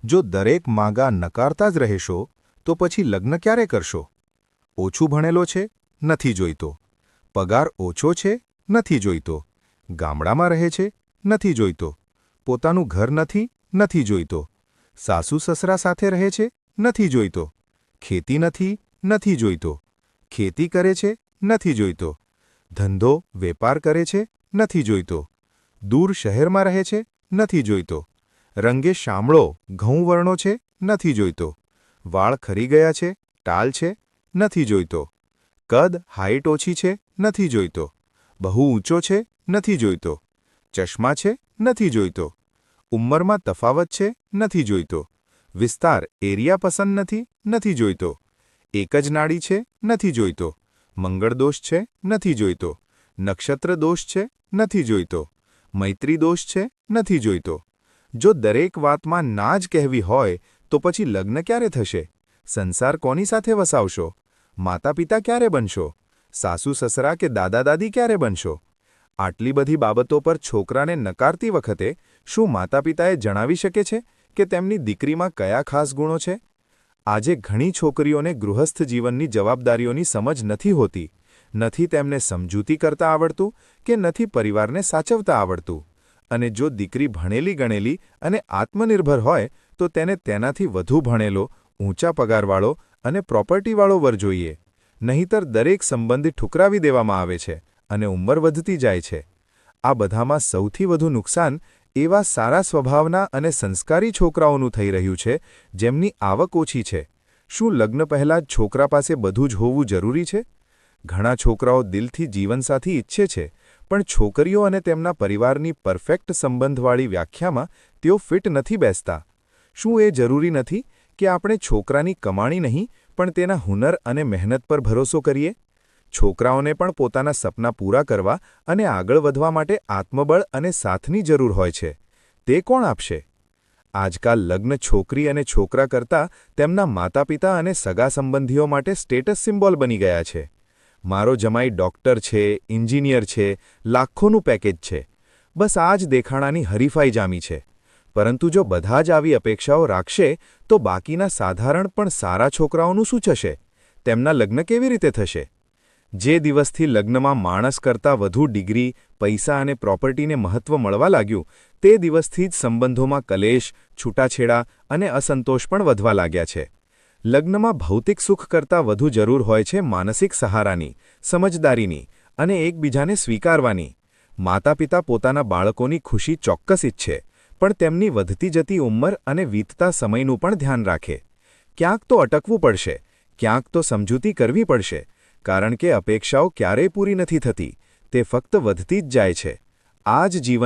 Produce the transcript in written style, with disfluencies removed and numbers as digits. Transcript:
જો દરેક માંગા નકારતા જ રહેશો તો પછી લગ્ન ક્યારે કરશો? ઓછું ભણેલો છે? નથી જોઈતો. પગાર ઓછો છે? નથી જોઈતો. ગામડામાં રહે છે? નથી જોઈતો. પોતાનું ઘર નથી? નથી જોઈતો. સાસુ સસરા સાથે રહે છે? નથી જોઈતો. ખેતી નથી? નથી જોઈતો. ખેતી કરે છે? નથી જોઈતો. ધંધો વેપાર કરે છે? નથી જોઈતો. દૂર શહેરમાં રહે છે? નથી જોઈતો. રંગે શામળો ઘઉં વર્ણો છે? નથી જોઈતો. વાળ ખરી ગયા છે? ટાલ છે? નથી જોઈતો. કદ હાઈટ ઓછી છે? નથી જોઈતો. બહુ ઊંચો છે? નથી જોઈતો. ચશ્મા છે? નથી જોઈતો. ઉંમરમાં તફાવત છે? નથી જોઈતો. વિસ્તાર એરિયા પસંદ નથી? નથી જોઈતો. એક જ નાડી છે? નથી જોઈતો. મંગળદોષ છે? નથી જોઈતો. નક્ષત્ર દોષ છે? નથી જોઈતો. મૈત્રી દોષ છે? નથી જોઈતો. જો દરેક વાતમાં ના જ કહેવી હોય તો પછી લગ્ન ક્યારે થશે? સંસાર કોની સાથે વસાવશો? માતા પિતા ક્યારે બનશો? સાસુ સસરા કે દાદા દાદી ક્યારે બનશો? આટલી બધી બાબતો પર છોકરાને નકારતી વખતે શું માતા પિતાએ જણાવી શકે છે કે તેમની દીકરીમાં કયા ખાસ ગુણો છે? આજે ઘણી છોકરીઓને ગૃહસ્થ જીવનની જવાબદારીઓની સમજ નથી હોતી. નથી તેમને સમજૂતી કરતા આવડતું કે નથી પરિવારને સાચવતા આવડતું. અને જો દીકરી ભણેલી ગણેલી અને આત્મનિર્ભર હોય તો તેને તેનાથી વધુ ભણેલો, ઊંચા પગારવાળો અને પ્રોપર્ટીવાળો વર જોઈએ. નહીંતર દરેક સંબંધી ઠુકરાવી દેવામાં આવે છે અને ઉંમર વધતી જાય છે. આ બધામાં સૌથી વધુ નુકસાન એવા સારા સ્વભાવના અને સંસ્કારી છોકરાઓનું થઈ રહ્યું છે જેમની આવક ઓછી છે. શું લગ્ન પહેલાં જ છોકરા પાસે બધું જ હોવું જરૂરી છે? ઘણા છોકરાઓ દિલથી જીવનસાથી ઈચ્છે છે, પણ છોકરીઓ અને તેમના પરિવારની પરફેક્ટ સંબંધવાળી વ્યાખ્યામાં તેઓ ફિટ નથી બેસતા. શું એ જરૂરી નથી કે આપણે છોકરાની કમાણી નહીં પણ તેના હુનર અને મહેનત પર ભરોસો કરીએ? છોકરાઓને પણ પોતાના સપના પૂરા કરવા અને આગળ વધવા માટે આત્મબળ અને સાથની જરૂર હોય છે. તે કોણ આપશે? આજકાલ લગ્ન છોકરી અને છોકરા કરતાં તેમના માતા પિતા અને સગા સંબંધીઓ માટે સ્ટેટસ સિમ્બોલ બની ગયા છે. મારો જમાઈ ડૉક્ટર છે, એન્જિનિયર છે, લાખોનું પેકેજ છે. બસ આ જ દેખાડાની હરીફાઈ જામી છે. પરંતુ જો બધા જ આવી અપેક્ષાઓ રાખશે તો બાકીના સાધારણ પણ સારા છોકરાઓનું શું થશે? તેમના લગ્ન કેવી રીતે થશે? જે દિવસથી લગ્નમાં માણસ કરતાં વધુ ડિગ્રી, પૈસા અને પ્રોપર્ટીને મહત્વ મળવા લાગ્યું, તે દિવસથી જ સંબંધોમાં કલેશ, છૂટાછેડા અને અસંતોષ પણ વધવા લાગ્યા છે. લગ્નમાં ભૌતિક સુખ કરતાં વધુ જરૂર હોય છે માનસિક સહારાની, સમજદારીની અને એકબીજાને સ્વીકારવાની. માતા પિતા પોતાના બાળકોની ખુશી ચોક્કસ ઈચ્છે, પણ તેમની વધતી જતી ઉંમર અને વીતતા સમયનું પણ ધ્યાન રાખે. ક્યાંક તો અટકવું પડશે, ક્યાંક તો સમજૂતી કરવી પડશે, કારણ કે અપેક્ષાઓ ક્યારેય પૂરી નથી થતી, તે ફક્ત વધતી જ જાય છે. આ જ જીવન